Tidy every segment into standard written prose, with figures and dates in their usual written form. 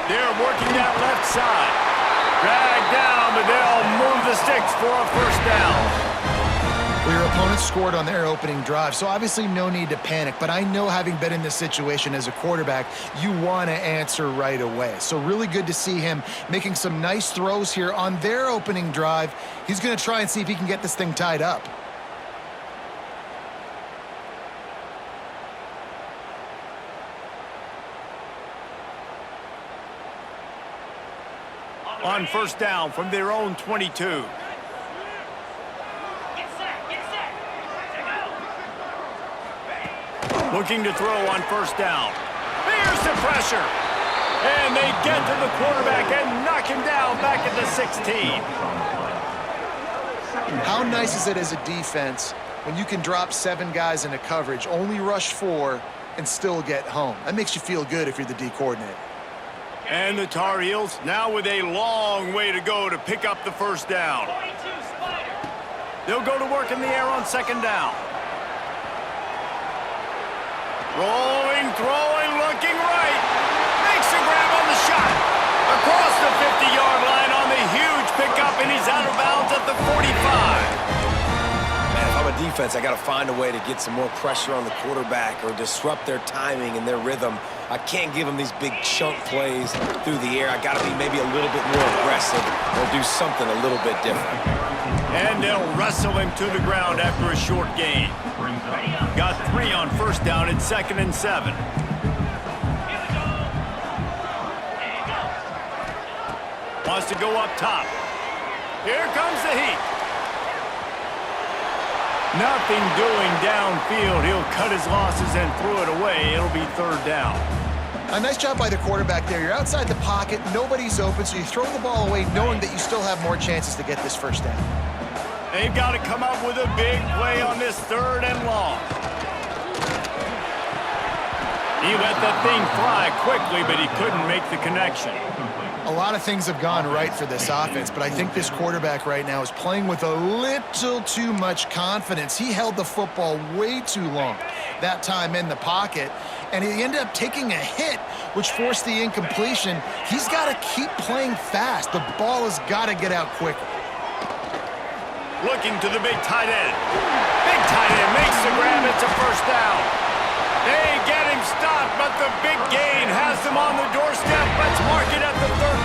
They're working that left side. Dragged down, but they'll move the sticks for a first down. Well, your opponent scored on their opening drive, so obviously no need to panic. But I know, having been in this situation as a quarterback, you want to answer right away. So really good to see him making some nice throws here on their opening drive. He's going to try and see if he can get this thing tied up. On first down from their own 22. Looking to throw on first down. Here's the pressure. And they get to the quarterback and knock him down back at the 16. How nice is it as a defense when you can drop 7 guys into coverage, only rush 4, and still get home? That makes you feel good if you're the D coordinator. And the Tar Heels now with a long way to go to pick up the first down. They'll go to work in the air on second down. Rolling, throwing, looking right. Makes a grab on the shot. Across the 50-yard line on the huge pickup, and he's out of bounds at the 45. Man, if I'm a defense, I got to find a way to get some more pressure on the quarterback or disrupt their timing and their rhythm. I can't give them these big chunk plays through the air. I got to be maybe a little bit more aggressive or do something a little bit different. And they'll wrestle him to the ground after a short gain. Got 3 on first down at 2nd and 7. Wants to go up top. Here comes the heat. Nothing doing downfield. He'll cut his losses and throw it away. It'll be third down. A nice job by the quarterback there. You're outside the pocket, nobody's open, so you throw the ball away knowing that you still have more chances to get this first down. They've got to come up with a big play on this 3rd and long. He let that thing fly quickly, but he couldn't make the connection. A lot of things have gone right for this offense, but I think this quarterback right now is playing with a little too much confidence. He held the football way too long that time in the pocket, and he ended up taking a hit, which forced the incompletion. He's got to keep playing fast. The ball has got to get out quicker. Looking to the big tight end. Big tight end makes the grab. It's a first down. They get him stopped, but the big gain has them on the doorstep. Let's mark it at the 13.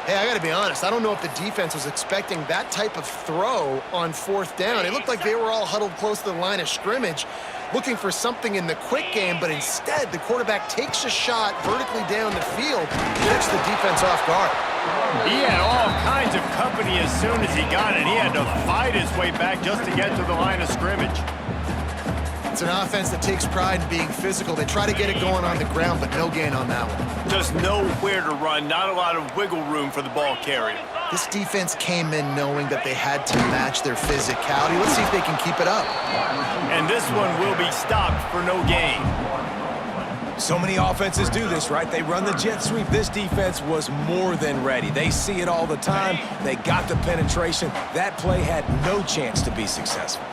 Hey, I got to be honest. I don't know if the defense was expecting that type of throw on 4th down. It looked like they were all huddled close to the line of scrimmage, looking for something in the quick game, but instead the quarterback takes a shot vertically down the field, catch the defense off guard. He had all kinds of company as soon as he got it. He had to fight his way back just to get to the line of scrimmage. It's an offense that takes pride in being physical. They try to get it going on the ground, but no gain on that one. Just nowhere to run, not a lot of wiggle room for the ball carrier. This defense came in knowing that they had to match their physicality. Let's see if they can keep it up. And this one will be stopped for no gain. So many offenses do this, right? They run the jet sweep. This defense was more than ready. They see it all the time. They got the penetration. That play had no chance to be successful.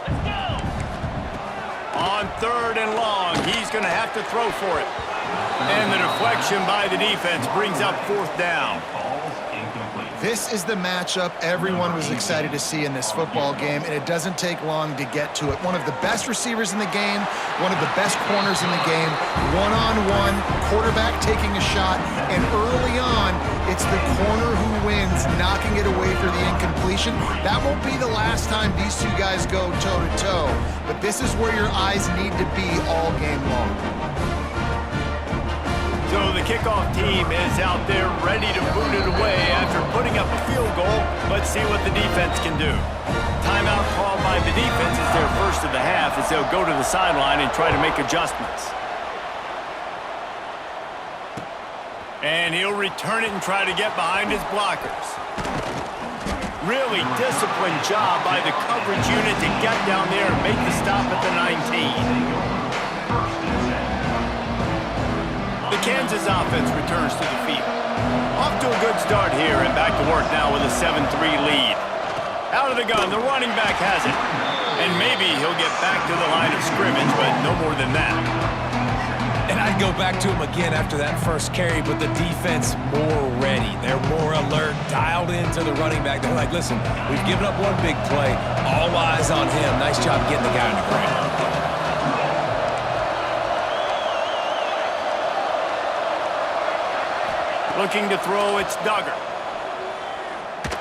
On 3rd and long, he's going to have to throw for it. And the deflection by the defense brings up 4th down. This is the matchup everyone was excited to see in this football game, and it doesn't take long to get to it. One of the best receivers in the game, one of the best corners in the game, one-on-one, quarterback taking a shot, and early on, it's the corner who wins, knocking it away for the incompletion. That won't be the last time these two guys go toe-to-toe, but this is where your eyes need to be all game long. So the kickoff team is out there ready to boot it away after putting up a field goal. Let's see what the defense can do. Timeout called by the defense is their first of the half as they'll go to the sideline and try to make adjustments. And he'll return it and try to get behind his blockers. Really disciplined job by the coverage unit to get down there and make the stop at the 19. The Kansas offense returns to the field. Off to a good start here and back to work now with a 7-3 lead. Out of the gun, the running back has it. And maybe he'll get back to the line of scrimmage, but no more than that. And I go back to him again after that first carry, but the defense more ready. They're more alert, dialed into the running back. They're like, listen, we've given up one big play. All eyes on him. Nice job getting the guy on the ground. Looking to throw, it's Duggar.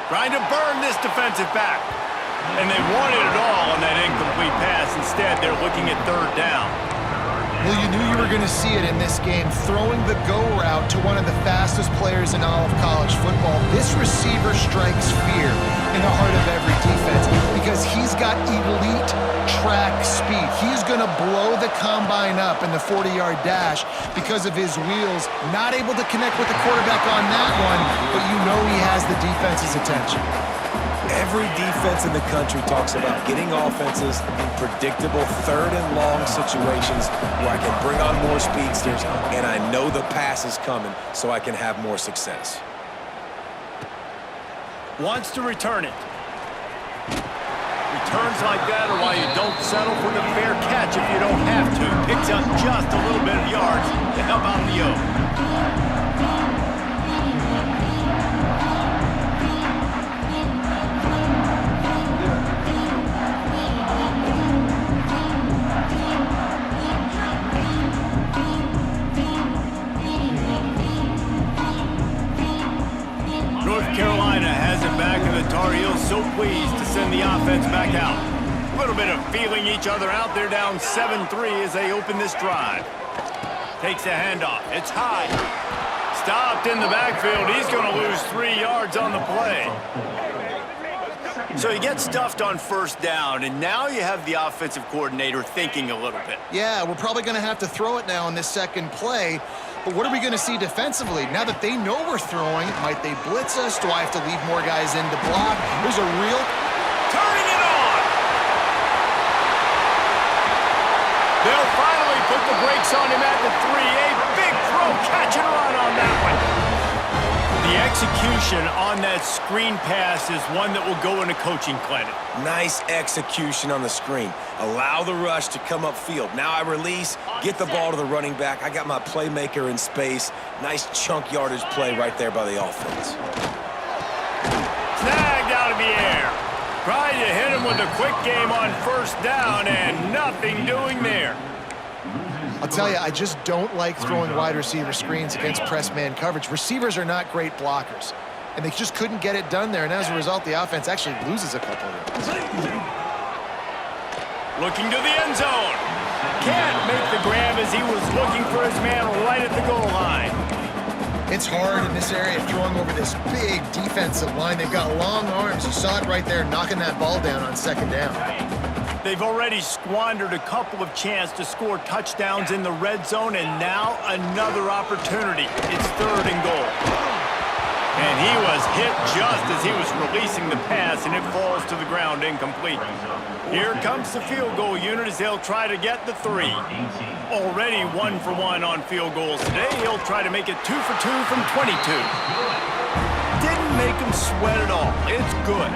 Trying to burn this defensive back. And they wanted it all on that incomplete pass. Instead, they're looking at third down. Well, you knew you were going to see it in this game, throwing the go route to one of the fastest players in all of college football. This receiver strikes fear in the heart of every defense because he's got elite track speed. He's going to blow the combine up in the 40-yard dash because of his wheels. Not able to connect with the quarterback on that one, but you know he has the defense's attention. Every defense in the country talks about getting offenses in predictable third and long situations where I can bring on more speedsters and I know the pass is coming so I can have more success. Wants to return it. Returns like that are why you don't settle for the fair catch if you don't have to. Picks up just a little bit of yards to help out the O. Carolina has it back, and the Tar Heels so pleased to send the offense back out. A little bit of feeling each other out. They're down 7-3 as they open this drive. Takes a handoff. It's high. Stopped in the backfield. He's going to lose 3 yards on the play. So he gets stuffed on first down, and now you have the offensive coordinator thinking a little bit. Yeah, we're probably going to have to throw it now in this second play. But what are we going to see defensively? Now that they know we're throwing, might they blitz us? Do I have to leave more guys in to block? There's a real... Turning it on! They'll finally put the brakes on him at the 3. A big throw, catch and run on that one. The execution on that screen pass is one that will go in a coaching clinic. Nice execution on the screen. Allow the rush to come upfield. Now I release, get the ball to the running back. I got my playmaker in space. Nice chunk yardage play right there by the offense. Snagged out of the air. Tried to hit him with a quick game on first down, and nothing doing there. I'll tell you, I just don't like throwing wide receiver screens against press man coverage. Receivers are not great blockers, and they just couldn't get it done there, and as a result, the offense actually loses a couple of them. Looking to the end zone. Can't make the grab as he was looking for his man right at the goal line. It's hard in this area throwing over this big defensive line. They've got long arms. You saw it right there, knocking that ball down on second down. They've already squandered a couple of chances to score touchdowns in the red zone, and now another opportunity. It's third and goal. And he was hit just as he was releasing the pass, and it falls to the ground incomplete. Here comes the field goal unit as they'll try to get the 3. Already 1 for 1 on field goals today. He'll try to make it 2 for 2 from 22. Didn't make him sweat at all. It's good.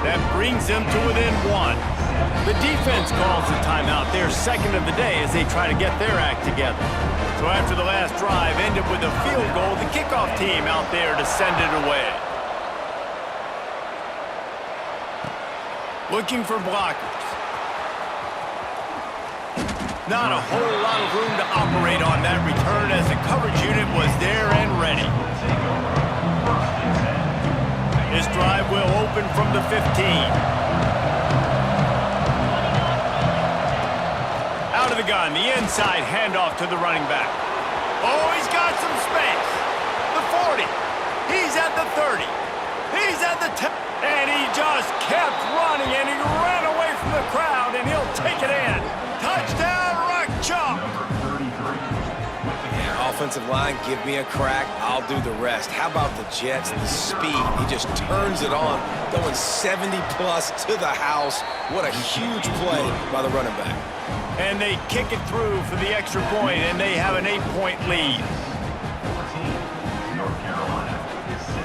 That brings them to within 1. The defense calls the timeout, their second of the day, as they try to get their act together. So after the last drive ended with a field goal, the kickoff team out there to send it away. Looking for blockers. Not a whole lot of room to operate on that return as the coverage unit was there and ready. This drive will open from the 15. Out of the gun, the inside handoff to the running back. Oh, he's got some space. The 40. He's at the 30. He's at the 10. And he just kept running, and he ran away from the crowd, and he'll take it in. Touchdown, Rock Chalk. Yeah, offensive line, give me a crack. I'll do the rest. How about the Jets, the speed? He just turns it on, going 70-plus to the house. What a huge play by the running back. And they kick it through for the extra point, and they have an 8-point lead. North Carolina is 6.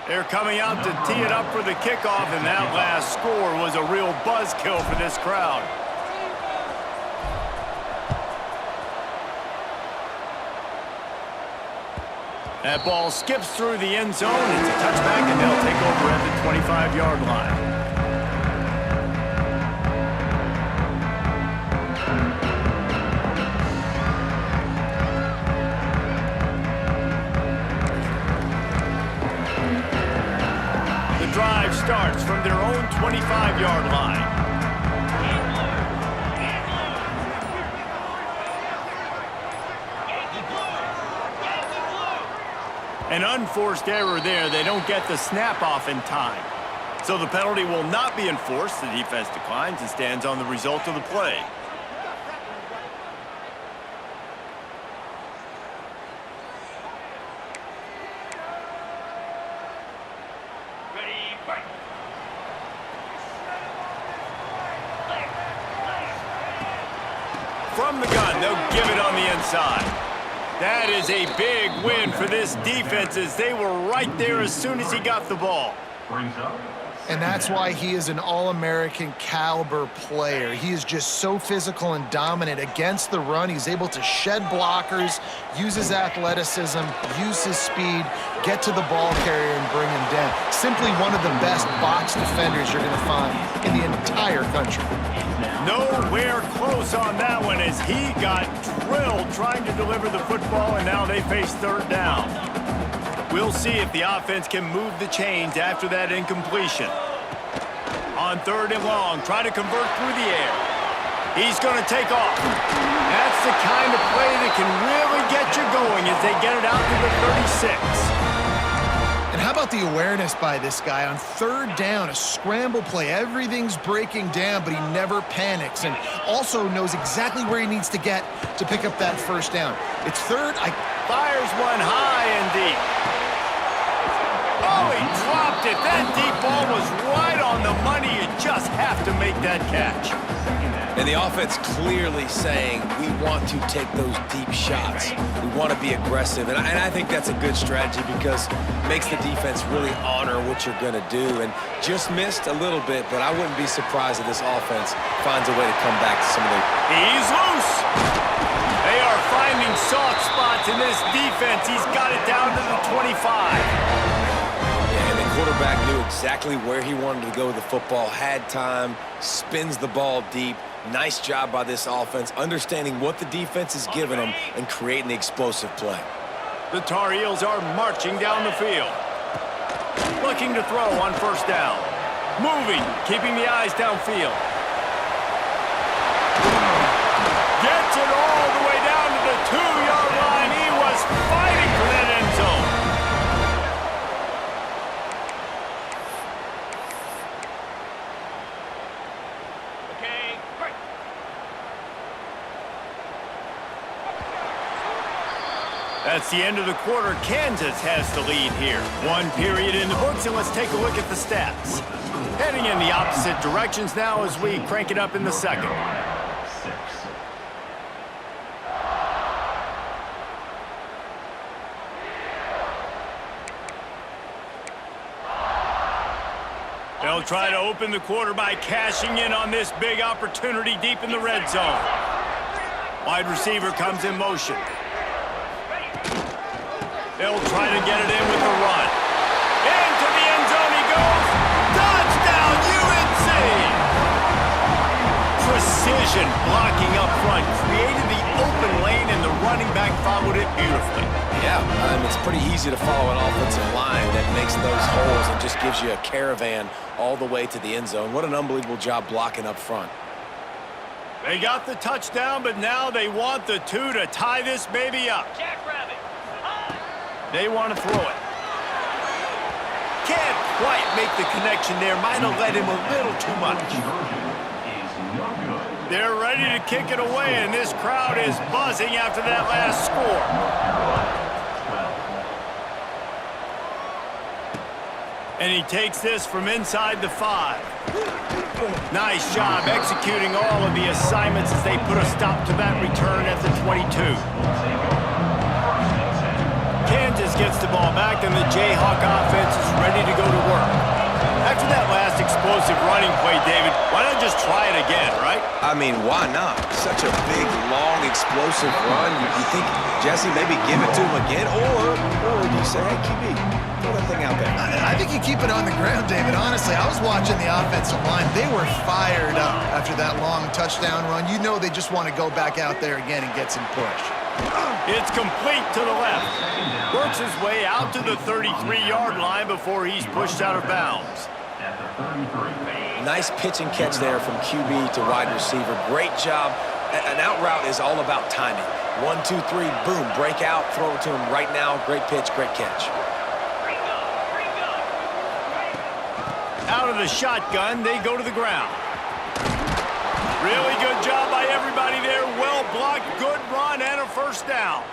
They're coming out to tee it up for the kickoff, and that last score was a real buzzkill for this crowd. That ball skips through the end zone. It's a touchback, and they'll take over at the 25-yard line. The drive starts from their own 25-yard line. An unforced error there. They don't get the snap off in time. So the penalty will not be enforced. The defense declines and stands on the result of the play. From the gun, they'll give it on the inside. That is a big win for this defense as they were right there as soon as he got the ball. And that's why he is an All-American caliber player. He is just so physical and dominant against the run. He's able to shed blockers, use his athleticism, use his speed, get to the ball carrier and bring him down. Simply one of the best box defenders you're going to find in the entire country. Nowhere close on that one as he got drilled trying to deliver the football, and now they face third down. We'll see if the offense can move the chains after that incompletion. On third and long, try to convert through the air. He's going to take off. That's the kind of play that can really get you going as they get it out to the 36. And how about the awareness by this guy on third down, a scramble play. Everything's breaking down, but he never panics and also knows exactly where he needs to get to pick up that first down. It's third. Fires one high and deep. Oh, he dropped it. That deep ball was right on the money. You just have to make that catch. And the offense clearly saying, we want to take those deep shots. We want to be aggressive. And I think that's a good strategy because it makes the defense really honor what you're going to do. And just missed a little bit, but I wouldn't be surprised if this offense finds a way to come back to some of the... He's loose. They are finding soft spots in this defense. He's got it down to the 25. And the quarterback knew exactly where he wanted to go with the football, had time, spins the ball deep. Nice job by this offense, understanding what the defense is giving them and creating the explosive play. The Tar Heels are marching down the field. Looking to throw on first down. Moving, keeping the eyes downfield. Gets it all the way down to the 2-yard line. He was fighting for that end zone. That's the end of the quarter. Kansas has the lead here. One period in the books, and let's take a look at the stats. Heading in the opposite directions now as we crank it up in the second. They'll try to open the quarter by cashing in on this big opportunity deep in the red zone. Wide receiver comes in motion. They'll try to get it in with the run. Into the end zone he goes. Touchdown, UNC! Precision blocking up front. Created the open lane, and the running back followed it beautifully. Yeah, it's pretty easy to follow an offensive line that makes those holes and just gives you a caravan all the way to the end zone. What an unbelievable job blocking up front. They got the touchdown, but now they want the 2 to tie this baby up. They want to throw it. Can't quite make the connection there. Might have led him a little too much. They're ready to kick it away, and this crowd is buzzing after that last score. And he takes this from inside the 5. Nice job executing all of the assignments as they put a stop to that return at the 22. Kansas gets the ball back, and the Jayhawk offense is ready just try it again, right? I mean, why not? Such a big, long, explosive run. You think, Jesse, maybe give it to him again? Or do you say, hey, QB, throw that thing out there? I think you keep it on the ground, David. Honestly, I was watching the offensive line. They were fired up after that long touchdown run. You know they just want to go back out there again and get some push. It's complete to the left. Works his way out to the 33-yard line before he's pushed out of bounds. At the 33. Nice pitch and catch there from QB to wide receiver. Great job. An out route is all about timing. 1, 2, 3, boom, break out, throw it to him right now. Great pitch, great catch. Out of the shotgun, they go to the ground. Really good job by everybody there. Well blocked, good run, and a first down.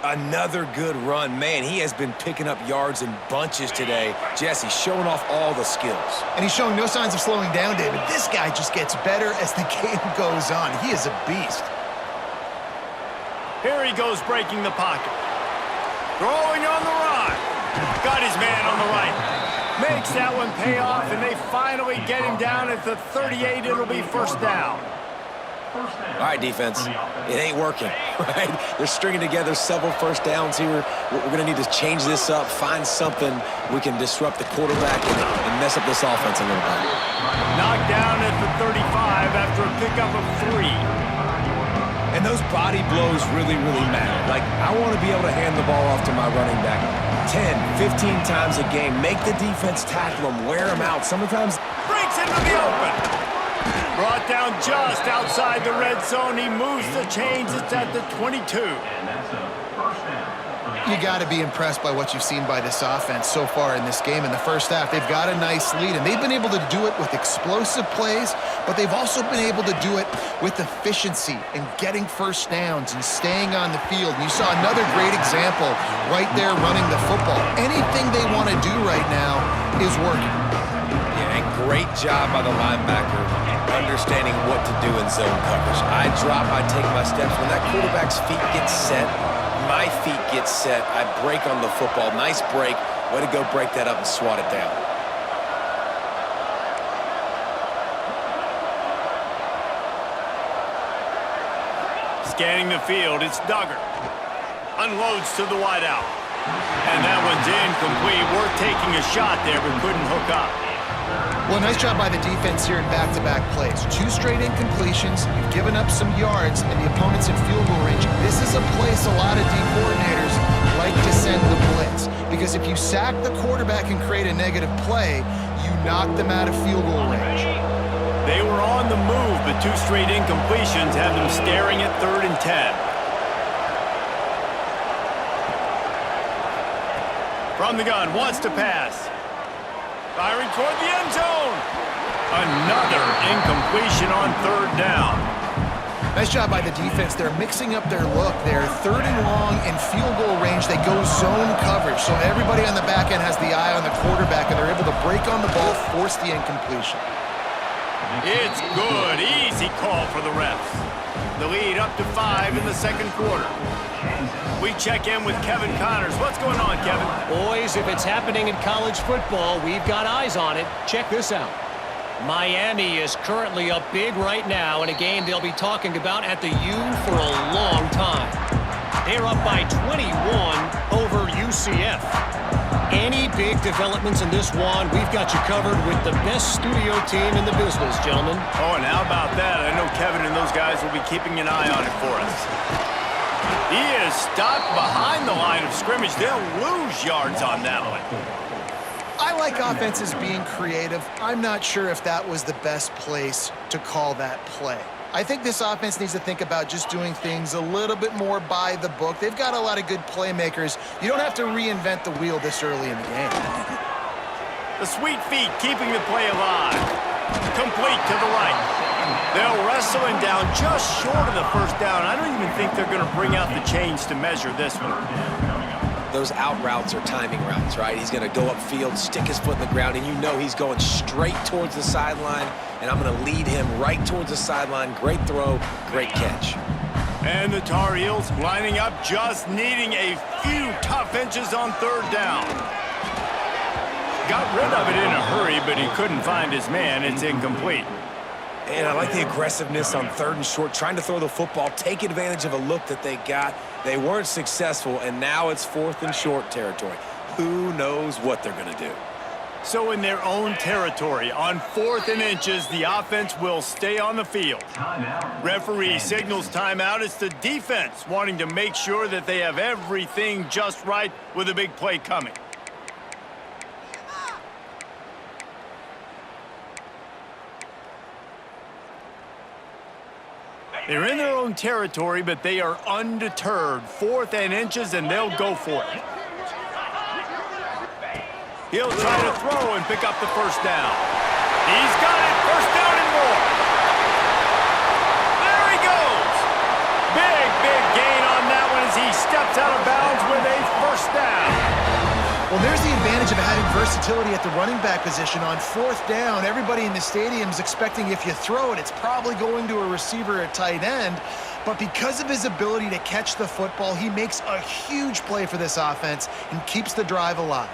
Another good run. Man, he has been picking up yards in bunches today. Jesse showing off all the skills. And he's showing no signs of slowing down, David. This guy just gets better as the game goes on. He is a beast. Here he goes breaking the pocket. Throwing on the run. Got his man on the right. Makes that one pay off, and they finally get him down at the 38. It'll be first down. All right, defense. It ain't working, right? They're stringing together several first downs here. We're going to need to change this up, find something we can disrupt the quarterback and mess up this offense a little bit. Knocked down at the 35 after a pickup of 3. And those body blows really, really matter. Like, I want to be able to hand the ball off to my running back 10, 15 times a game. Make the defense tackle him, wear him out. Sometimes Breaks into the open. Brought down just outside the red zone. He moves the chains. It's at the 22. And that's a first down. You got to be impressed by what you've seen by this offense so far in this game. In the first half, they've got a nice lead, and they've been able to do it with explosive plays, but they've also been able to do it with efficiency and getting first downs and staying on the field. And you saw another great example right there running the football. Anything they want to do right now is working. Yeah, and great job by the linebacker understanding what to do in zone coverage. I drop, I take my steps. When that quarterback's feet get set, my feet get set, I break on the football. Nice break. Way to go break that up and swat it down. Scanning the field, it's Duggar. Unloads to the wideout. And that one's incomplete. We're taking a shot there, but couldn't hook up. Well, nice job by the defense here in back-to-back plays. 2 straight incompletions, you've given up some yards, and the opponent's in field goal range. This is a place a lot of D coordinators like to send the blitz, because if you sack the quarterback and create a negative play, you knock them out of field goal range. They were on the move, but 2 straight incompletions have them staring at 3rd and 10. From the gun, wants to pass. Firing toward the end zone. Another incompletion on 3rd down. Nice job by the defense. They're mixing up their look. They're 3rd and long in field goal range. They go zone coverage, so everybody on the back end has the eye on the quarterback, and they're able to break on the ball, force the incompletion. It's good. Easy call for the refs. The lead up to 5 in the 2nd quarter. We check in with Kevin Connors. What's going on, Kevin? Boys, if it's happening in college football, we've got eyes on it. Check this out. Miami is currently up big right now in a game they'll be talking about at the U for a long time. They're up by 21 over UCF. Any big developments in this one, we've got you covered with the best studio team in the business, gentlemen. Oh, and how about that? I know Kevin and those guys will be keeping an eye on it for us. He is stopped behind the line of scrimmage. They'll lose yards on that one. I like offenses being creative. I'm not sure if that was the best place to call that play. I think this offense needs to think about just doing things a little bit more by the book. They've got a lot of good playmakers. You don't have to reinvent the wheel this early in the game. The sweet feet keeping the play alive. Complete to the right. They'll wrestle him down just short of the first down. I don't even think they're going to bring out the chains to measure this one. Those out routes are timing routes, right? He's going to go upfield, stick his foot in the ground, and you know he's going straight towards the sideline, and I'm going to lead him right towards the sideline. Great throw, great catch. And the Tar Heels lining up, just needing a few tough inches on 3rd down. Got rid of it in a hurry, but he couldn't find his man. It's incomplete. And I like the aggressiveness on 3rd and short, trying to throw the football, take advantage of a look that they got. They weren't successful, and now it's 4th and short territory. Who knows what they're going to do? So in their own territory, on 4th and inches, the offense will stay on the field. Timeout. Referee signals timeout. It's the defense wanting to make sure that they have everything just right with a big play coming. They're in their own territory, but they are undeterred. 4th and inches, and they'll go for it. He'll try to throw and pick up the first down. He's got it. First down and more. There he goes. Big gain on that one as he steps out of bounds with a first down. Well, there's the advantage of having versatility at the running back position. On 4th down, everybody in the stadium is expecting if you throw it, it's probably going to a receiver at tight end. But because of his ability to catch the football, he makes a huge play for this offense and keeps the drive alive.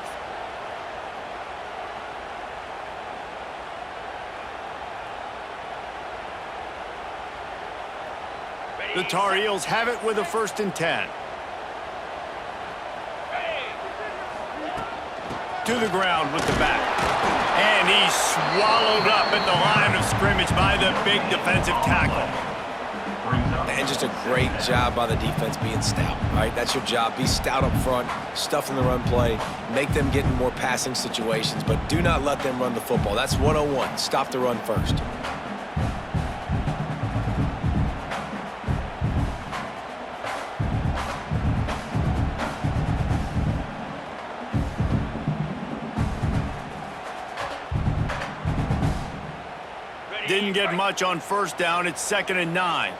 The Tar Heels have it with a 1st and 10. To the ground with the back. And he's swallowed up at the line of scrimmage by the big defensive tackle. And just a great job by the defense being stout, all right? That's your job. Be stout up front, stuff in the run play, make them get in more passing situations, but do not let them run the football. That's 101. Stop the run first. Didn't get much on 1st down. It's 2nd and 9.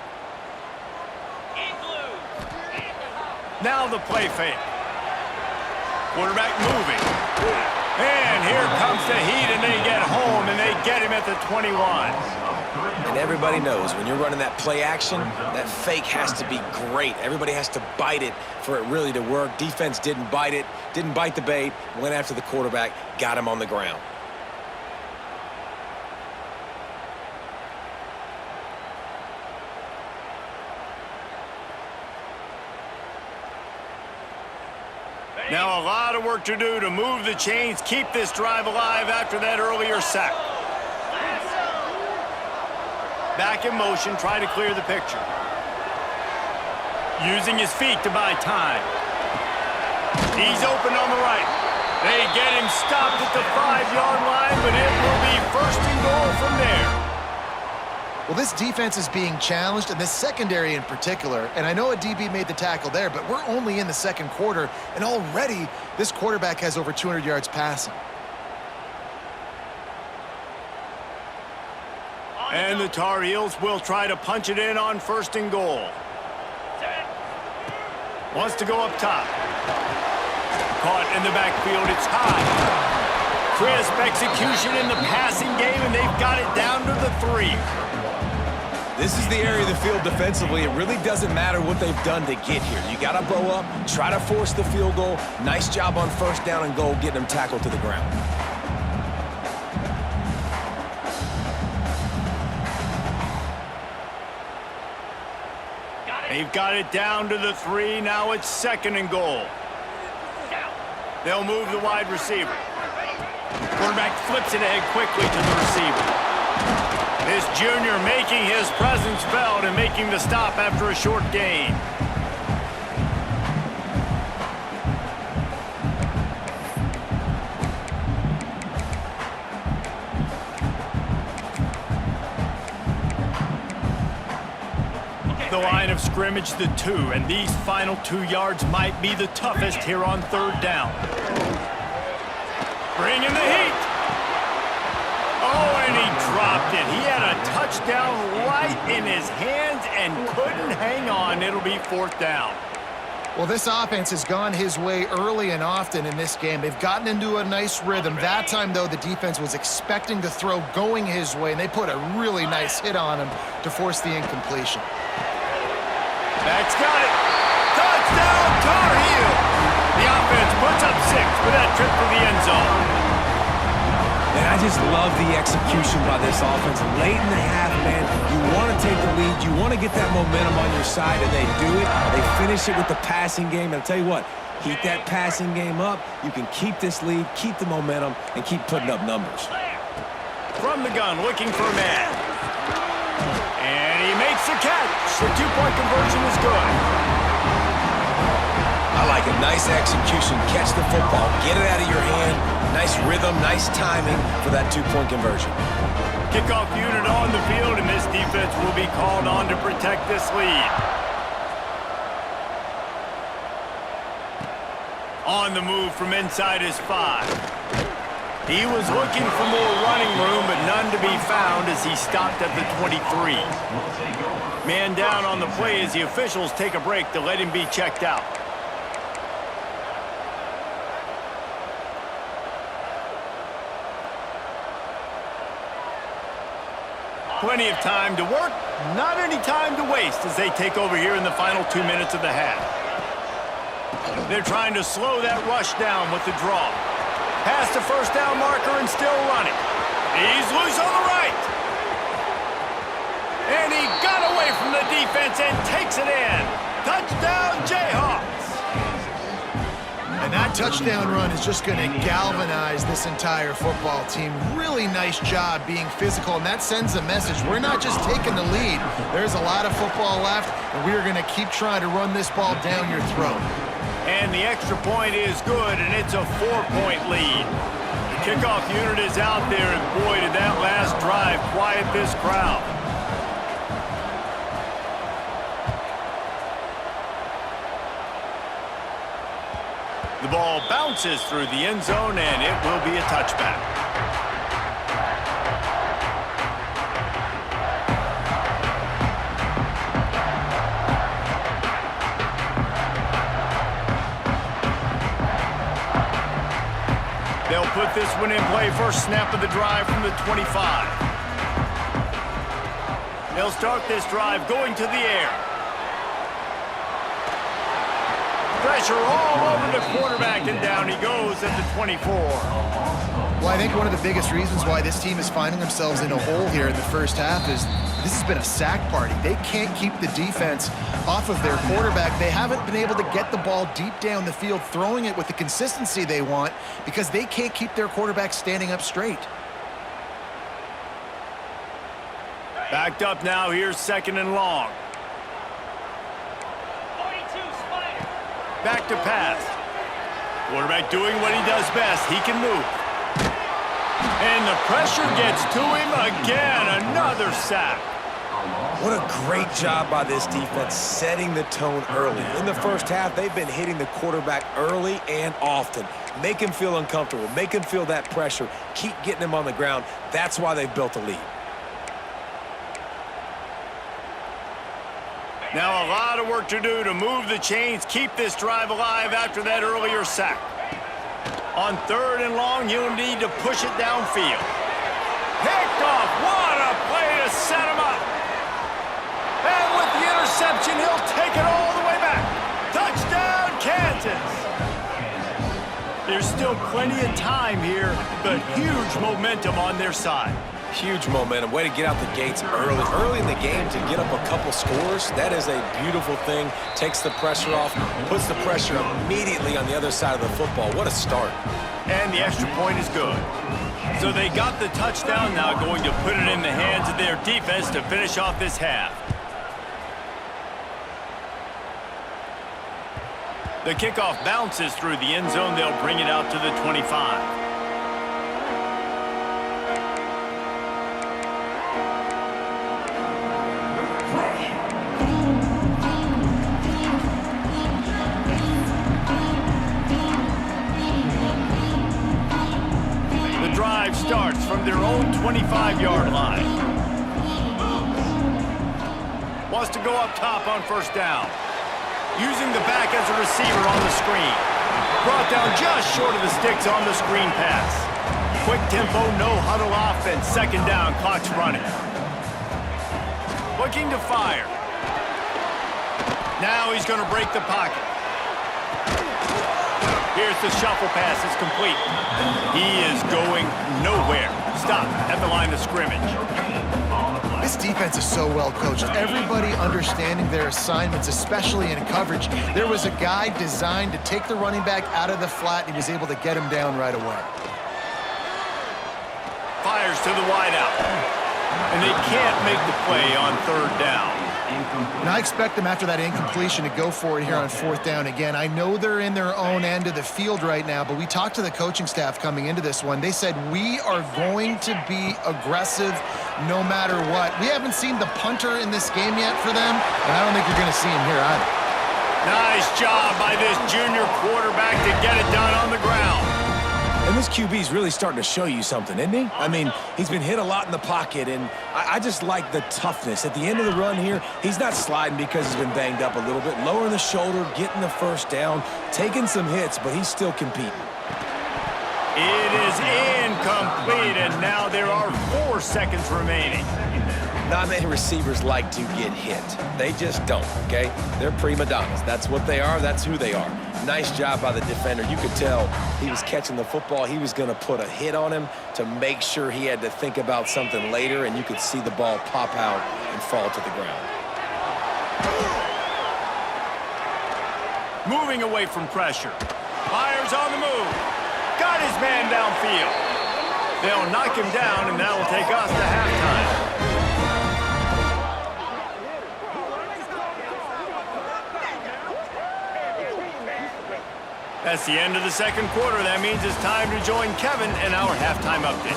Now the play fake. Quarterback moving. And here comes the heat, and they get home, and they get him at the 21. And everybody knows when you're running that play action, that fake has to be great. Everybody has to bite it for it really to work. Defense didn't bite it, didn't bite the bait, went after the quarterback, got him on the ground. Now a lot of work to do to move the chains, keep this drive alive after that earlier sack. Back in motion, try to clear the picture. Using his feet to buy time. He's open on the right. They get him stopped at the 5-yard line, but it will be 1st and goal from there. Well, this defense is being challenged, and this secondary in particular, and I know a DB made the tackle there, but we're only in the 2nd quarter, and already this quarterback has over 200 yards passing. And the Tar Heels will try to punch it in on 1st and goal. Wants to go up top. Caught in the backfield, it's high. Crisp execution in the passing game, and they've got it down to the 3. This is the area of the field defensively. It really doesn't matter what they've done to get here. You got to bow up, try to force the field goal. Nice job on 1st down and goal, getting them tackled to the ground. They've got it down to the 3. Now it's 2nd and goal. They'll move the wide receiver. Quarterback flips it ahead quickly to the receiver. This junior making his presence felt and making the stop after a short gain. The line of scrimmage, the 2, and these final 2 yards might be the toughest here on 3rd down. Bring in the heat. Oh, and he dropped it. He had a touchdown right in his hands and couldn't hang on. It'll be 4th down. Well, this offense has gone his way early and often in this game. They've gotten into a nice rhythm. That time, though, the defense was expecting the throw going his way, and they put a really nice hit on him to force the incompletion. That's got it. Touchdown, Tar Heels. The offense puts up 6 with that trip to the end zone. And I just just love the execution by this offense. Late in the half, man, you want to take the lead. You want to get that momentum on your side, and they do it. They finish it with the passing game. And I'll tell you what, keep that passing game up. You can keep this lead, keep the momentum, and keep putting up numbers. From the gun, looking for a man. And he makes the catch. The two-point conversion is good. I like it. Nice execution. Catch the football. Get it out of your hand. Nice rhythm, nice timing for that two-point conversion. Kickoff unit on the field, and this defense will be called on to protect this lead. On the move from inside his 5. He was looking for more running room, but none to be found as he stopped at the 23. Man down on the play as the officials take a break to let him be checked out. Plenty of time to work, not any time to waste as they take over here in the final 2 minutes of the half. They're trying to slow that rush down with the draw. Past the first down marker and still running. He's loose on the right. And he got away from the defense and takes it in. Touchdown, Jayhawks. And that touchdown run is just going to galvanize this entire football team. Really nice job being physical, and that sends a message. We're not just taking the lead. There's a lot of football left, and we are going to keep trying to run this ball down your throat. And the extra point is good, and it's a 4-point lead. The kickoff unit is out there, and boy, did that last drive quiet this crowd. The ball bounces through the end zone, and it will be a touchback. They'll put this one in play. First snap of the drive from the 25. They'll start this drive going to the air. Pressure all over the quarterback, and down he goes at the 24. Well, I think one of the biggest reasons why this team is finding themselves in a hole here in the first half is this has been a sack party. They can't keep the defense off of their quarterback. They haven't been able to get the ball deep down the field, throwing it with the consistency they want because they can't keep their quarterback standing up straight. Backed up now, here's second and long. Back to pass. Quarterback doing what he does best. He can move. And the pressure gets to him again. Another sack. What a great job by this defense setting the tone early. In the first half, they've been hitting the quarterback early and often. Make him feel uncomfortable. Make him feel that pressure. Keep getting him on the ground. That's why they've built a lead. Now a lot of work to do to move the chains, keep this drive alive after that earlier sack. On third and long, you'll need to push it downfield. Picked off. What a play to set him up. And with the interception, he'll take it all the way back. Touchdown, Kansas. There's still plenty of time here, but huge momentum on their side. Huge momentum. Way to get out the gates early in the game to get up a couple scores. That is a beautiful thing. Takes the pressure off, puts the pressure immediately on the other side of the football. What a start. And the extra point is good. So they got the touchdown, now going to put it in the hands of their defense to finish off this half. The kickoff bounces through the end zone. They'll bring it out to the 25. Starts from their own 25-yard line. Wants to go up top on first down. Using the back as a receiver on the screen. Brought down just short of the sticks on the screen pass. Quick tempo, no huddle offense. Second down, clock's running. Looking to fire. Now he's going to break the pocket. Here's the shuffle pass. It's complete. He is going nowhere. Stop at the line of scrimmage. This defense is so well coached. Everybody understanding their assignments, especially in coverage. There was a guy designed to take the running back out of the flat, and he was able to get him down right away. Fires to the wideout. And they can't make the play on third down. And I expect them after that incompletion to go for it here on fourth down again. I know they're in their own end of the field right now, but we talked to the coaching staff coming into this one. They said, we are going to be aggressive no matter what. We haven't seen the punter in this game yet for them, and I don't think you're going to see him here either. Nice job by this junior quarterback to get it done on the ground. And this QB's really starting to show you something, isn't he? I mean, he's been hit a lot in the pocket, and I just like the toughness. At the end of the run here, he's not sliding because he's been banged up a little bit. Lowering the shoulder, getting the first down, taking some hits, but he's still competing. It is incomplete, and now there are 4 seconds remaining. Not many receivers like to get hit. They just don't, okay? They're prima donnas. That's what they are. That's who they are. Nice job by the defender. You could tell he was catching the football. He was going to put a hit on him to make sure he had to think about something later, and you could see the ball pop out and fall to the ground. Moving away from pressure. Fires on the move. Got his man downfield. They'll knock him down, and that will take us to halftime. That's the end of the second quarter. That means it's time to join Kevin in our halftime update.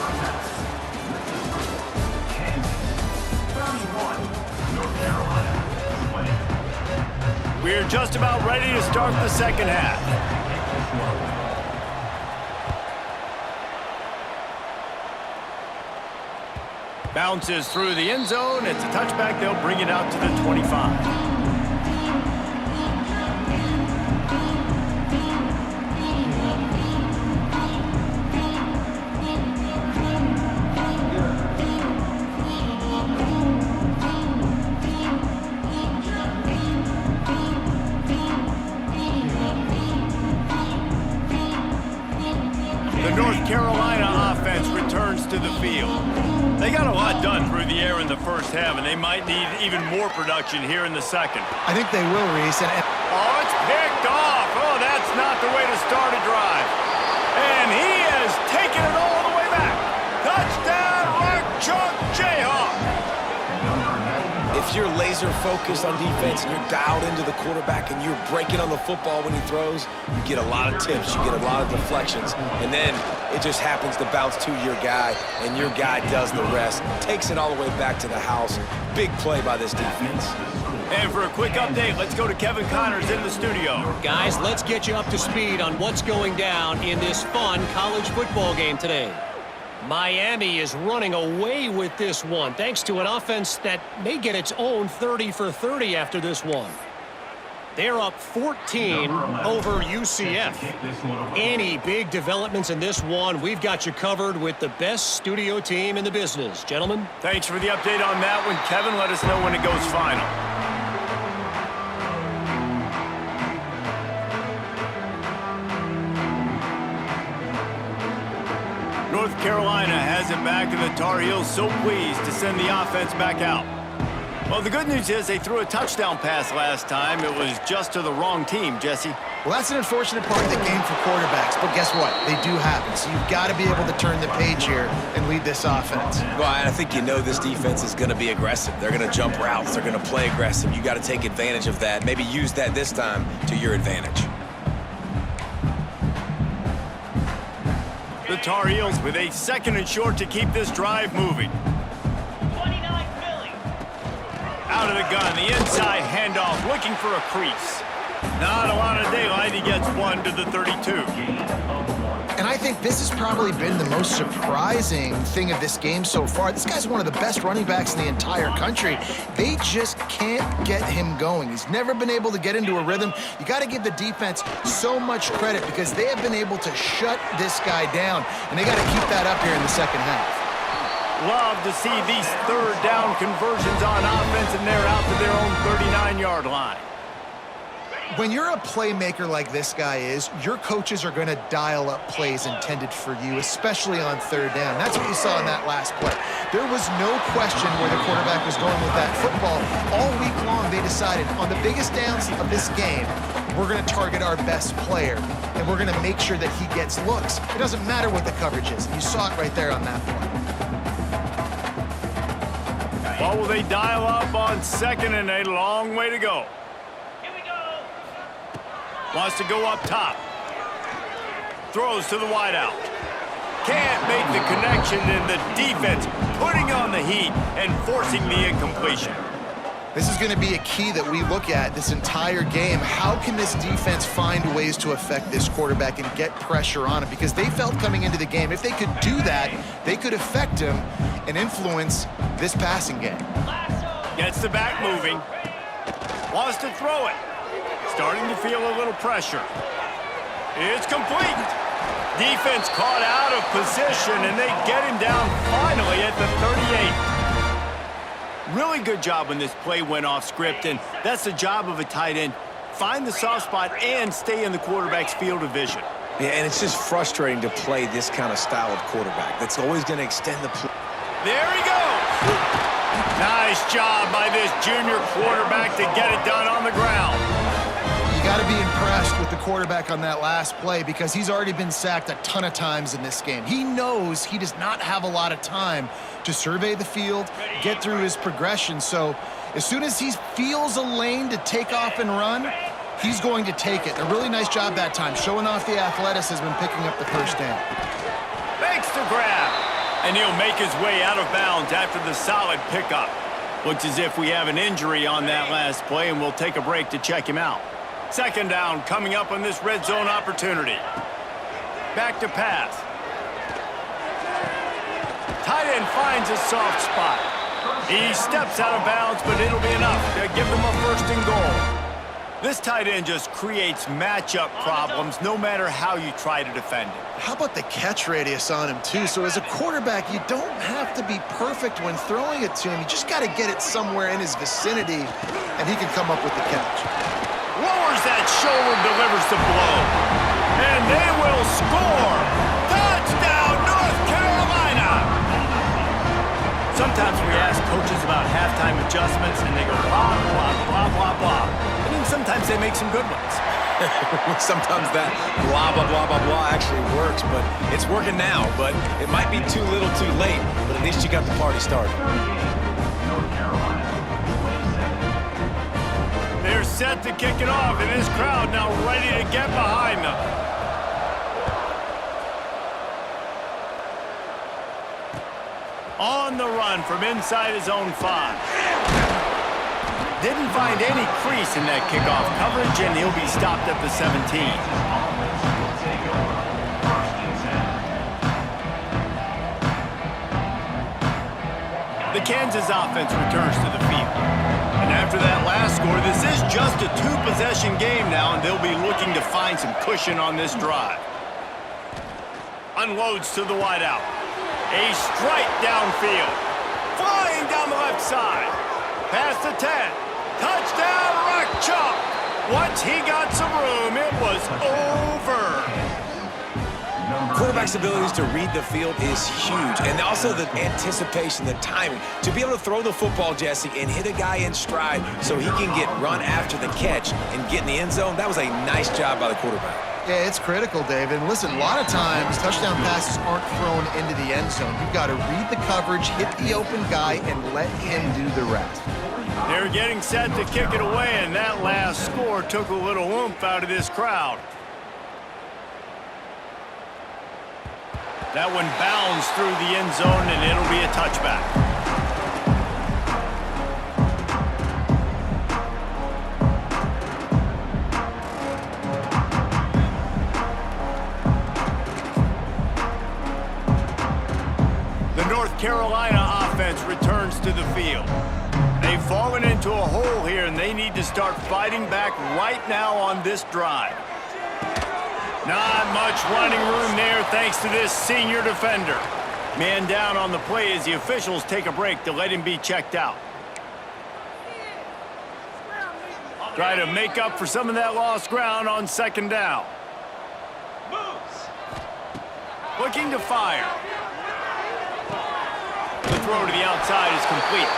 We're just about ready to start the second half. Bounces through the end zone. It's a touchback. They'll bring it out to the 25. North Carolina offense returns to the field. They got a lot done through the air in the first half, and they might need even more production here in the second. I think they will, Reese. Oh, it's picked off. Oh, that's not the way to start a drive. And he has taken it all the way back. Touchdown, Rock Chalk Jayhawk. If you're laser focused on defense and you're dialed into the quarterback and you're breaking on the football when he throws, you get a lot of tips, you get a lot of deflections, and then it just happens to bounce to your guy, and your guy does the rest, takes it all the way back to the house. Big play by this defense. And for a quick update, let's go to Kevin Connors in the studio. Guys, let's get you up to speed on what's going down in this fun college football game today. Miami is running away with this one, thanks to an offense that may get its own 30 for 30 after this one. They're up 14 over UCF. Any big developments in this one, we've got you covered with the best studio team in the business. Gentlemen? Thanks for the update on that one, Kevin. Let us know when it goes final. North Carolina has it back, and the Tar Heels so pleased to send the offense back out. Well, the good news is they threw a touchdown pass last time. It was just to the wrong team, Jesse. Well, that's an unfortunate part of the game for quarterbacks, but guess what? They do happen, so you've got to be able to turn the page here and lead this offense. Well, I think you know this defense is going to be aggressive. They're going to jump routes. They're going to play aggressive. You got to take advantage of that. Maybe use that this time to your advantage. The Tar Heels with a second and short to keep this drive moving. Out of the gun, the inside handoff, looking for a crease. Not a lot of daylight. He gets one to the 32. And I think this has probably been the most surprising thing of this game so far. This guy's one of the best running backs in the entire country. They just can't get him going. He's never been able to get into a rhythm. You got to give the defense so much credit because they have been able to shut this guy down, and they got to keep that up here in the second half. Love to see these third down conversions on offense, and they're out to their own 39-yard line. When you're a playmaker like this guy is, your coaches are going to dial up plays intended for you, especially on third down. That's what you saw in that last play. There was no question where the quarterback was going with that football. All week long, they decided on the biggest downs of this game, we're going to target our best player, and we're going to make sure that he gets looks. It doesn't matter what the coverage is. You saw it right there on that play. Well, will they dial up on second and a long way to go? Wants to go up top. Throws to the wideout. Can't make the connection, and the defense putting on the heat and forcing the incompletion. This is going to be a key that we look at this entire game. How can this defense find ways to affect this quarterback and get pressure on him? Because they felt coming into the game, if they could do that, they could affect him and influence this passing game. Gets the back moving. Wants to throw it. Starting to feel a little pressure. It's complete. Defense caught out of position, and they get him down finally at the 38. Really good job when this play went off script, and that's the job of a tight end. Find the soft spot and stay in the quarterback's field of vision. Yeah, and it's just frustrating to play this kind of style of quarterback. That's always going to extend the play. There he goes. Nice job by this junior quarterback to get it done on the ground. You got to be impressed with the quarterback on that last play because he's already been sacked a ton of times in this game. He knows he does not have a lot of time to survey the field, get through his progression. So as soon as he feels a lane to take off and run, he's going to take it. A really nice job that time, showing off the athleticism and picking up the first down. Makes the grab, and he'll make his way out of bounds after the solid pickup. Looks as if we have an injury on that last play, and we'll take a break to check him out. Second down coming up on this red zone opportunity. Back to pass. Tight end finds a soft spot. He steps out of bounds, but it'll be enough to give them a first and goal. This tight end just creates matchup problems no matter how you try to defend it. How about the catch radius on him, too? So as a quarterback, you don't have to be perfect when throwing it to him. You just got to get it somewhere in his vicinity, and he can come up with the catch. Lowers that shoulder, delivers the blow. And they will score. Touchdown, North Carolina. Sometimes we ask coaches about halftime adjustments, and they go blah, blah, blah, blah, blah. And then sometimes they make some good ones. Sometimes that blah, blah, blah, blah, blah actually works, but it's working now. But it might be too little too late, but at least you got the party started. North Carolina, 27. They're set to kick it off, and this crowd now ready to get behind them. On the run from inside his own 5. Didn't find any crease in that kickoff coverage, and he'll be stopped at the 17. The Kansas offense returns to the field. And after that last score, this is just a 2-possession game now, and they'll be looking to find some cushion on this drive. Unloads to the wideout. A strike downfield. Flying down the left side. Past the 10. Touchdown, Rock Chalk. Once he got some room, it was over. Quarterback's abilities to read the field is huge, and also the anticipation, the timing. To be able to throw the football, Jesse, and hit a guy in stride so he can get run after the catch and get in the end zone, that was a nice job by the quarterback. Yeah, it's critical, David. And listen, a lot of times touchdown passes aren't thrown into the end zone. You've got to read the coverage, hit the open guy, and let him do the rest. They're getting set to kick it away, and that last score took a little oomph out of this crowd. That one bounds through the end zone, and it'll be a touchback. The North Carolina offense returns to the field. They've fallen into a hole here, and they need to start fighting back right now on this drive. Not much running room there thanks to this senior defender. Man down on the play as the officials take a break to let him be checked out. Try to make up for some of that lost ground on second down. Looking to fire. The throw to the outside is complete.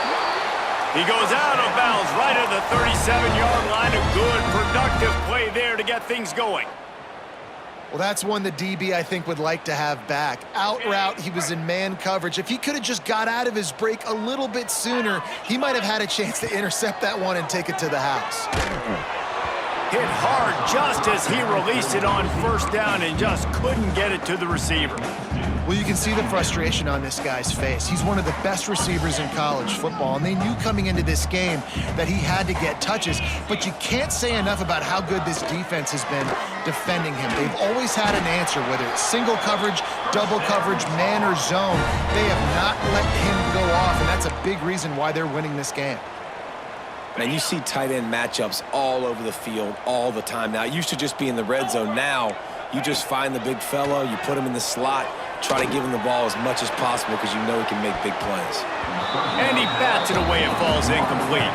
He goes out of bounds right at the 37-yard line. A good, productive play there to get things going. Well, that's one the DB, I think, would like to have back. Out route, he was in man coverage. If he could have just got out of his break a little bit sooner, he might have had a chance to intercept that one and take it to the house. Hit hard just as he released it on first down and just couldn't get it to the receiver. Well, you can see the frustration on this guy's face. He's one of the best receivers in college football, and they knew coming into this game that he had to get touches, but you can't say enough about how good this defense has been defending him. They've always had an answer, whether it's single coverage, double coverage, man or zone. They have not let him go off, and that's a big reason why they're winning this game. And you see tight end matchups all over the field all the time. Now, it used to just be in the red zone. Now, you just find the big fellow, you put him in the slot, try to give him the ball as much as possible because you know he can make big plays. And he bats it away. It falls incomplete.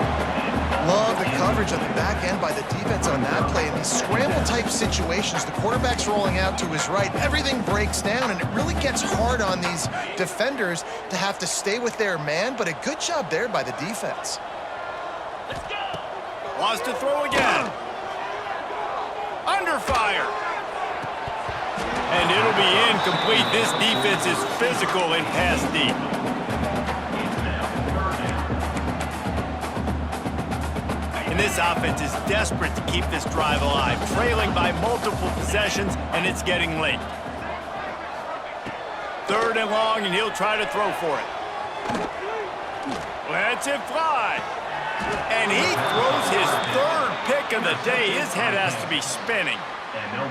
Love the coverage on the back end by the defense on that play. In these scramble-type situations, the quarterback's rolling out to his right. Everything breaks down, and it really gets hard on these defenders to have to stay with their man, but a good job there by the defense. Wants to throw again. Under fire. And it'll be incomplete. This defense is physical and pass deep. And this offense is desperate to keep this drive alive, trailing by multiple possessions, and it's getting late. Third and long, and he'll try to throw for it. Lets it fly. And he throws his third pick of the day. His head has to be spinning.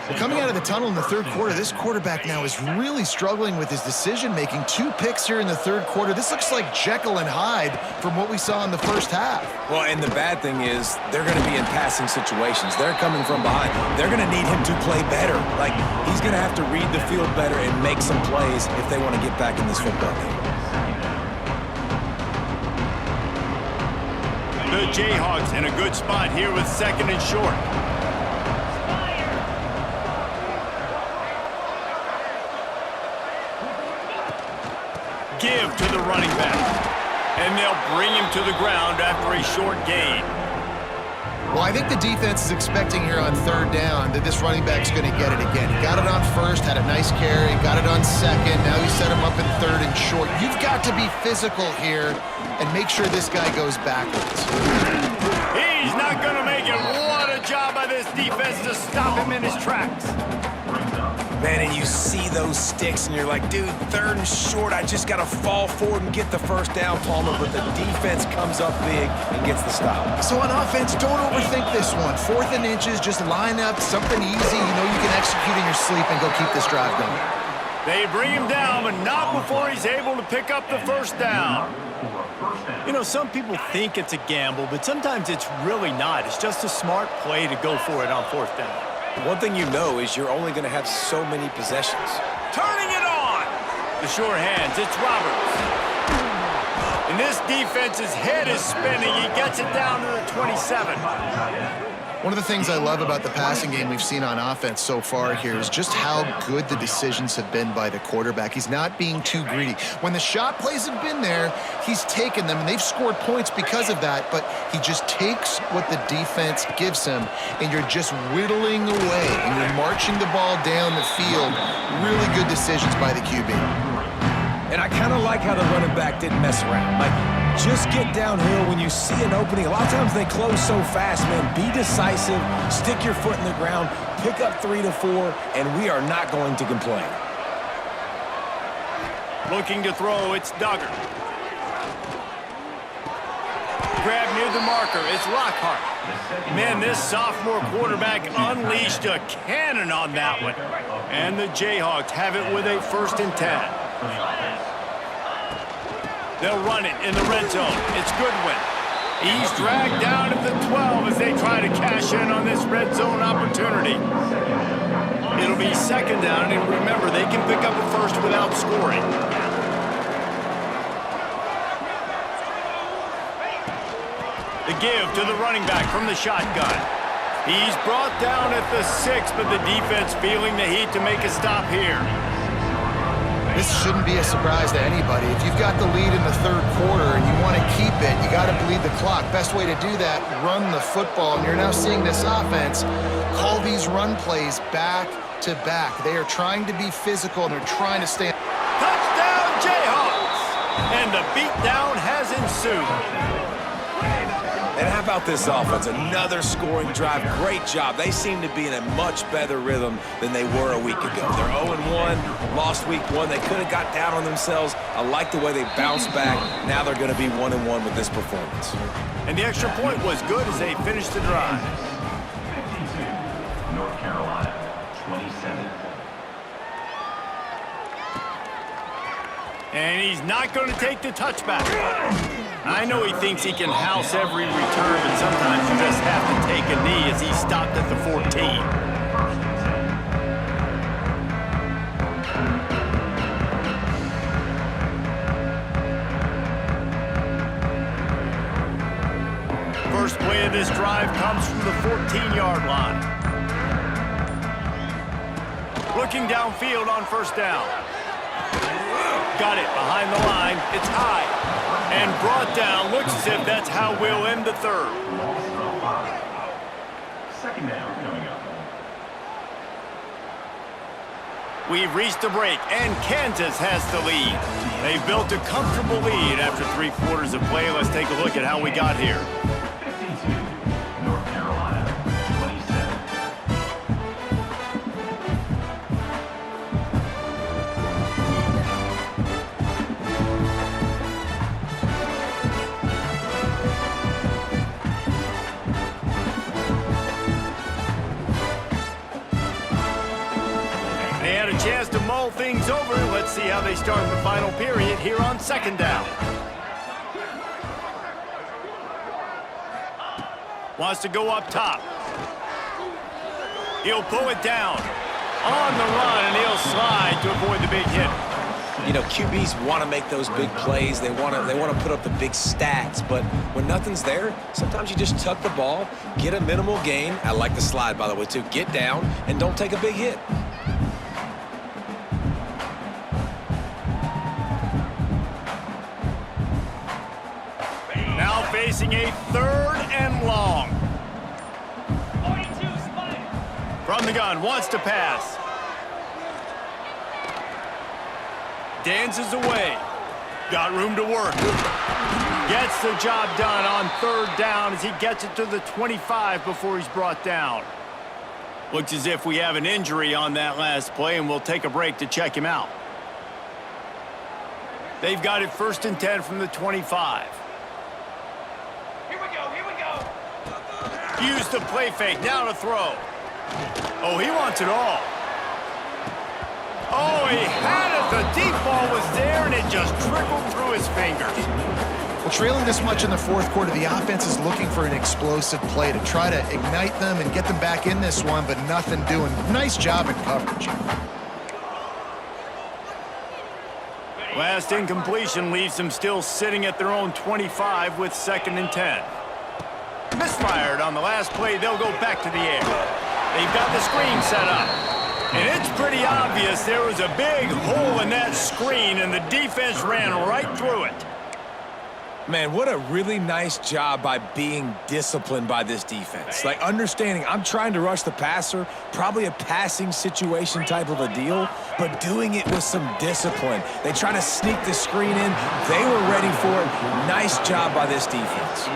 Well, coming out of the tunnel in the third quarter, this quarterback now is really struggling with his decision-making. 2 picks here in the third quarter. This looks like Jekyll and Hyde from what we saw in the first half. Well, and the bad thing is they're going to be in passing situations. They're coming from behind. They're going to need him to play better. Like, he's going to have to read the field better and make some plays if they want to get back in this football game. The Jayhawks in a good spot here with second and short. Give to the running back. And they'll bring him to the ground after a short gain. Well, I think the defense is expecting here on third down that this running back's going to get it again. He got it on first, had a nice carry, got it on second. Now he set him up in third and short. You've got to be physical here and make sure this guy goes backwards. He's not going to make it. What a job by this defense to stop him in his tracks. Man, and you see those sticks, and you're like, dude, third and short, I just got to fall forward and get the first down, Palmer, but the defense comes up big and gets the stop. So on offense, don't overthink this one. 4th and inches, just line up something easy. You know you can execute in your sleep and go keep this drive going. They bring him down, but not before he's able to pick up the first down. You know, some people think it's a gamble, but sometimes it's really not. It's just a smart play to go for it on 4th down. One thing you know is you're only going to have so many possessions. Turning it on! The sure hands, it's Roberts. And this defense's head is spinning. He gets it down to the 27. One of the things I love about the passing game we've seen on offense so far here is just how good the decisions have been by the quarterback. He's not being too greedy. When the shot plays have been there, he's taken them, and they've scored points because of that, but he just takes what the defense gives him, and you're just whittling away, and you're marching the ball down the field. Really good decisions by the QB. And I kind of like how the running back didn't mess around. Like, just get downhill when you see an opening. A lot of times they close so fast, man. Be decisive, stick your foot in the ground, pick up 3 to 4, and we are not going to complain. Looking to throw, it's Duggar. Grab near the marker, it's Lockhart. Man, this sophomore quarterback unleashed a cannon on that one. And the Jayhawks have it with a 1st and 10. They'll run it in the red zone. It's Goodwin. He's dragged down at the 12 as they try to cash in on this red zone opportunity. It'll be 2nd down, and remember, they can pick up a first without scoring. The give to the running back from the shotgun. He's brought down at the 6, but the defense feeling the heat to make a stop here. This shouldn't be a surprise to anybody. If you've got the lead in the third quarter and you want to keep it, you got to bleed the clock. Best way to do that, run the football. And you're now seeing this offense call these run plays back to back. They are trying to be physical, and they're trying to stay. Touchdown, Jayhawks! And the beatdown has ensued. And how about this offense? Another scoring drive. Great job. They seem to be in a much better rhythm than they were a week ago. They're 0-1, lost week 1. They could have got down on themselves. I like the way they bounced back. Now they're going to be 1-1 with this performance. And the extra point was good as they finished the drive. 52, North Carolina, 27. And he's not going to take the touchback. I know he thinks he can house every return, but sometimes you just have to take a knee as he stopped at the 14. First play of this drive comes from the 14-yard line. Looking downfield on first down. Got it behind the line. It's high. And brought down. Looks as if that's how we'll end the third. Second down coming up. We've reached a break, and Kansas has the lead. They've built a comfortable lead after 3 quarters of play. Let's take a look at how we got here. 52, North Carolina, 27. They had a chance to mull things over. Let's see how they start the final period here on second down. Wants to go up top. He'll pull it down. On the run, and he'll slide to avoid the big hit. You know, QBs want to make those big plays. They want to put up the big stats. But when nothing's there, sometimes you just tuck the ball, get a minimal gain. I like the slide, by the way, too. Get down and don't take a big hit. Now facing a 3rd and long. From the gun, wants to pass. Dances away. Got room to work. Gets the job done on 3rd down as he gets it to the 25 before he's brought down. Looks as if we have an injury on that last play, and we'll take a break to check him out. They've got it 1st and 10 from the 25. Use the play fake, now to throw. Oh, he wants it all. Oh, he had it. The deep ball was there, and it just trickled through his fingers. Well, trailing this much in the fourth quarter, the offense is looking for an explosive play to try to ignite them and get them back in this one, but nothing doing. Nice job in coverage. Last incompletion leaves them still sitting at their own 25 with 2nd and 10. Misfired on the last play. They'll go back to the air. They've got the screen set up. And it's pretty obvious there was a big hole in that screen, and the defense ran right through it. Man, what a really nice job by being disciplined by this defense. Like, understanding I'm trying to rush the passer, probably a passing situation type of a deal, but doing it with some discipline. They try to sneak the screen in. They were ready for it. Nice job by this defense.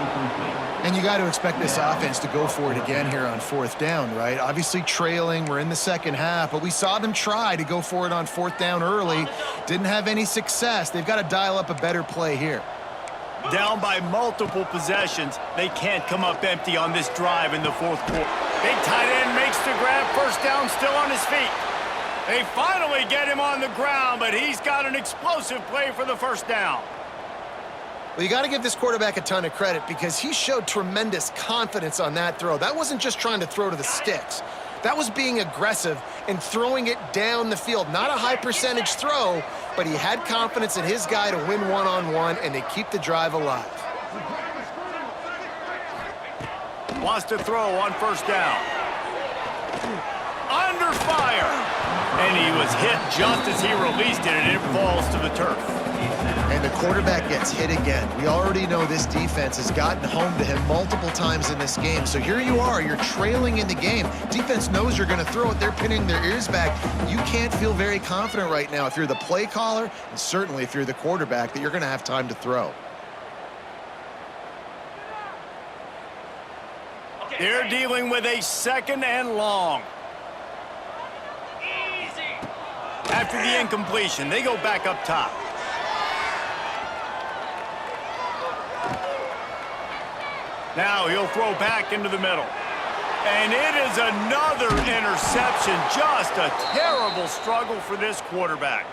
And you got to expect this offense to go for it again here on 4th down, right? Obviously trailing, we're in the second half, but we saw them try to go for it on 4th down early. Didn't have any success. They've got to dial up a better play here. Down by multiple possessions. They can't come up empty on this drive in the 4th quarter. Big tight end makes the grab. 1st down, still on his feet. They finally get him on the ground, but he's got an explosive play for the 1st down. Well, you got to give this quarterback a ton of credit because he showed tremendous confidence on that throw. That wasn't just trying to throw to the sticks. That was being aggressive and throwing it down the field. Not a high percentage throw, but he had confidence in his guy to win one-on-one, and they keep the drive alive. Wants to throw on first down. Under fire. And he was hit just as he released it, and it falls to the turf. And the quarterback gets hit again. We already know this defense has gotten home to him multiple times in this game. So here you are, you're trailing in the game. Defense knows you're going to throw it. They're pinning their ears back. You can't feel very confident right now if you're the play caller, and certainly if you're the quarterback, that you're going to have time to throw. They're dealing with a 2nd and long. After the incompletion, they go back up top. Now he'll throw back into the middle. And it is another interception. Just a terrible struggle for this quarterback.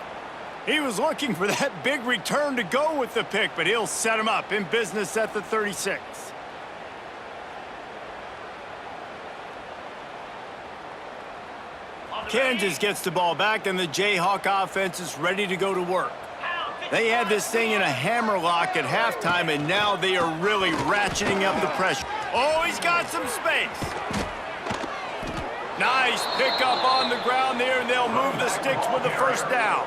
He was looking for that big return to go with the pick, but he'll set him up in business at the 36. Kansas gets the ball back, and the Jayhawk offense is ready to go to work. They had this thing in a hammerlock at halftime, and now they are really ratcheting up the pressure. Oh, he's got some space. Nice pickup on the ground there, and they'll move the sticks with the first down.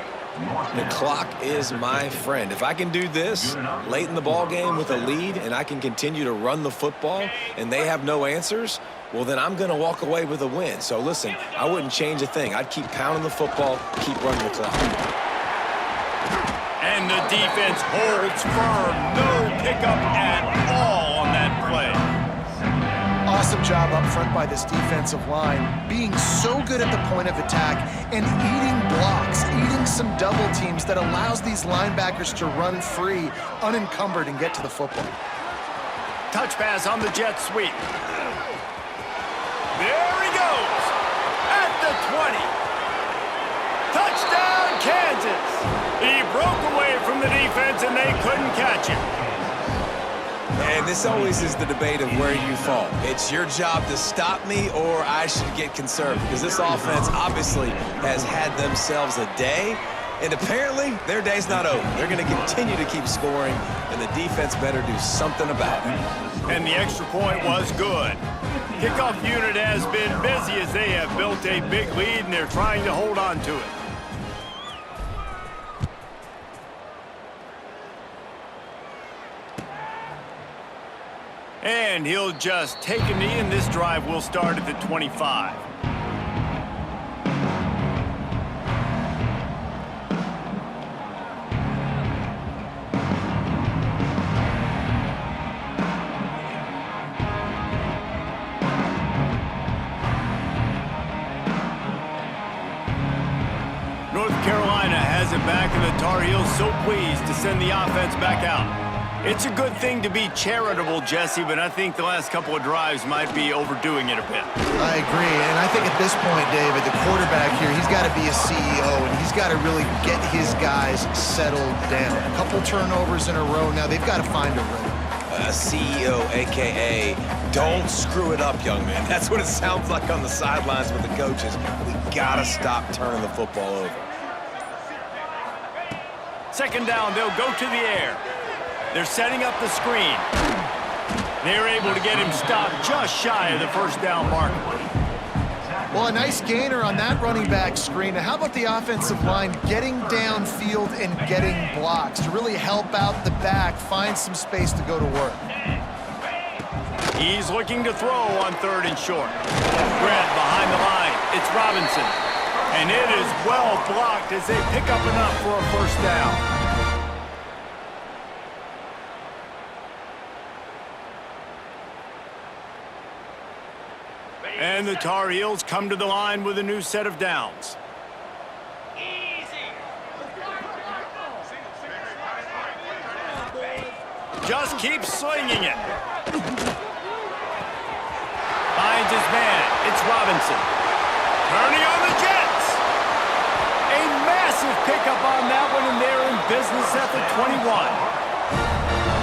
The clock is my friend. If I can do this late in the ball game with a lead and I can continue to run the football and they have no answers, well, then I'm going to walk away with a win. So, listen, I wouldn't change a thing. I'd keep pounding the football, keep running the clock. And the defense holds firm. No pickup at all on that play. Awesome job up front by this defensive line, being so good at the point of attack and eating blocks, eating some double teams that allows these linebackers to run free, unencumbered, and get to the football. Touch pass on the jet sweep. There he goes at the 20. Touchdown, Kansas. He broke away from the defense, and they couldn't catch him. And this always is the debate of where you fall. It's your job to stop me, or I should get conserved, because this offense obviously has had themselves a day, and apparently their day's not over. They're going to continue to keep scoring, and the defense better do something about it. And the extra point was good. Kickoff unit has been busy as they have built a big lead, and they're trying to hold on to it. And he'll just take a knee, and this drive will start at the 25. North Carolina has it back, and the Tar Heels so pleased to send the offense back out. It's a good thing to be charitable, Jesse, but I think the last couple of drives might be overdoing it a bit. I agree, and I think at this point, David, the quarterback here, he's got to be a CEO, and he's got to really get his guys settled down. A couple turnovers in a row. Now they've got to find a rhythm. A CEO, a.k.a. don't screw it up, young man. That's what it sounds like on the sidelines with the coaches. We got to stop turning the football over. Second down, they'll go to the air. They're setting up the screen. They're able to get him stopped just shy of the first down mark. Well, a nice gainer on that running back screen. Now, how about the offensive line getting downfield and getting blocks to really help out the back, find some space to go to work? He's looking to throw on 3rd and short. Grant behind the line. It's Robinson. And it is well blocked as they pick up enough for a first down. And the Tar Heels come to the line with a new set of downs. Just keeps slinging it. Finds his man. It's Robinson. Turning on the Jets. A massive pickup on that one, and they're in business at the 21.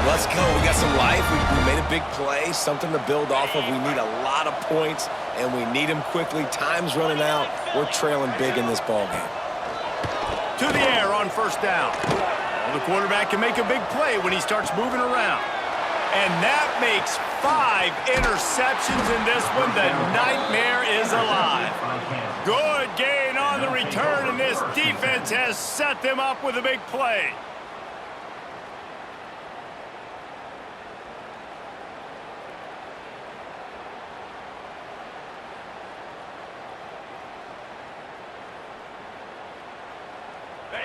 Let's go. We got some life. We made a big play, something to build off of. We need a lot of points, and we need them quickly. Time's running out. We're trailing big in this ball game. To the air on first down. Well, the quarterback can make a big play when he starts moving around. And that makes 5 interceptions in this one. The nightmare is alive. Good gain on the return, and this defense has set them up with a big play.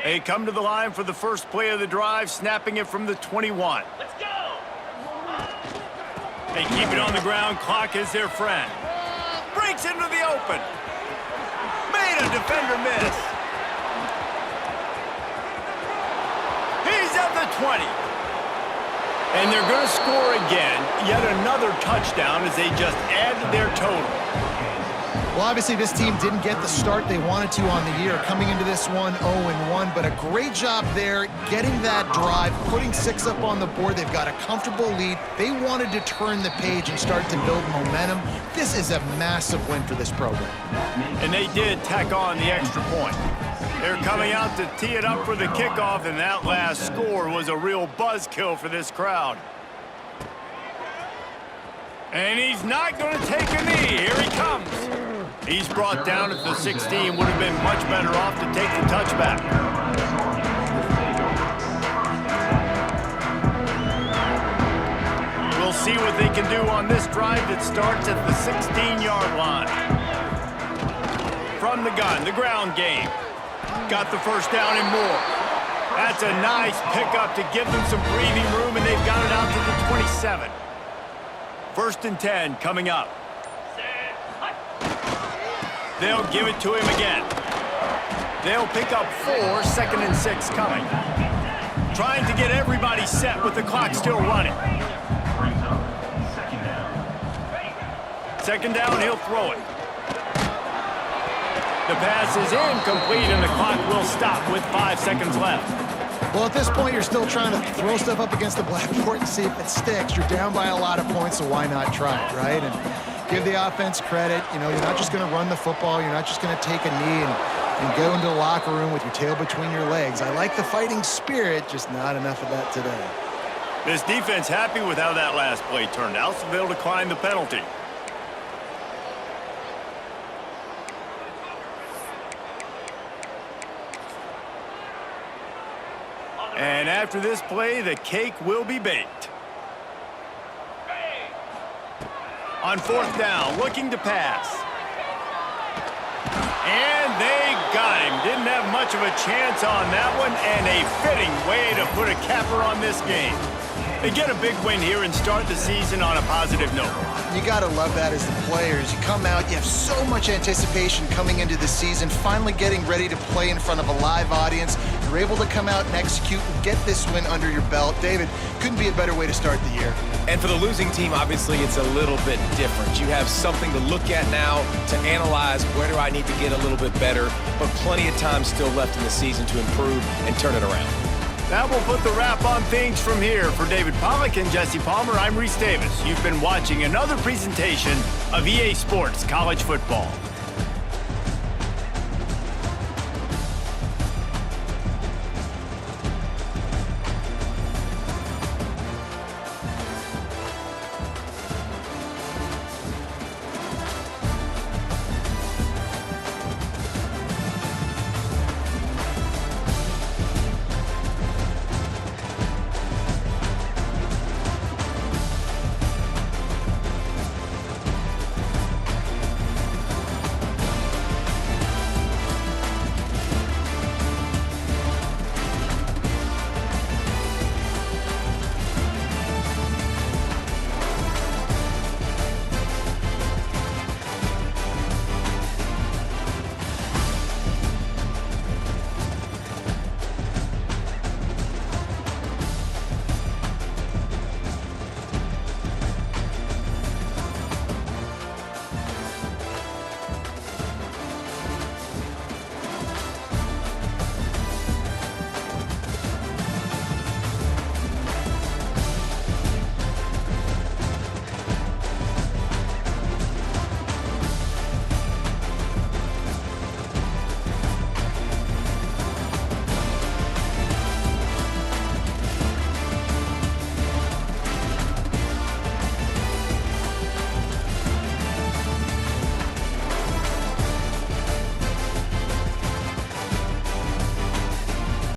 They come to the line for the first play of the drive, snapping it from the 21. Let's go! They keep it on the ground. Clock is their friend. Breaks into the open. Made a defender miss. He's at the 20. And they're going to score again. Yet another touchdown as they just add to their total. Well, obviously, this team didn't get the start they wanted to on the year, coming into this one 0-1, but a great job there getting that drive, putting 6 up on the board. They've got a comfortable lead. They wanted to turn the page and start to build momentum. This is a massive win for this program. And they did tack on the extra point. They're coming out to tee it up for the kickoff, and that last score was a real buzzkill for this crowd. And he's not going to take a knee. Here he comes. He's brought down at the 16. Would have been much better off to take the touchback. We'll see what they can do on this drive that starts at the 16-yard line. From the gun, the ground game. Got the first down and more. That's a nice pickup to give them some breathing room, and they've got it out to the 27. 1st and 10 coming up. They'll give it to him again. They'll pick up 4, 2nd and 6 coming. Trying to get everybody set with the clock still running. Brings up second down. 2nd down, he'll throw it. The pass is incomplete, and the clock will stop with 5 seconds left. Well, at this point, you're still trying to throw stuff up against the blackboard and see if it sticks. You're down by a lot of points, so why not try it, right? And give the offense credit. You know, you're not just going to run the football. You're not just going to take a knee and go into the locker room with your tail between your legs. I like the fighting spirit, just not enough of that today. This defense happy with how that last play turned out, so they'll decline the penalty. And after this play, the cake will be baked. On 4th down, looking to pass. And they got him. Didn't have much of a chance on that one, and a fitting way to put a capper on this game. They get a big win here and start the season on a positive note. You got to love that as the players. You come out, you have so much anticipation coming into the season, finally getting ready to play in front of a live audience. You're able to come out and execute and get this win under your belt. David, couldn't be a better way to start the year. And for the losing team, obviously, it's a little bit different. You have something to look at now to analyze where do I need to get a little bit better, but plenty of time still left in the season to improve and turn it around. That will put the wrap on things from here. For David Pollack and Jesse Palmer, I'm Reese Davis. You've been watching another presentation of EA Sports College Football.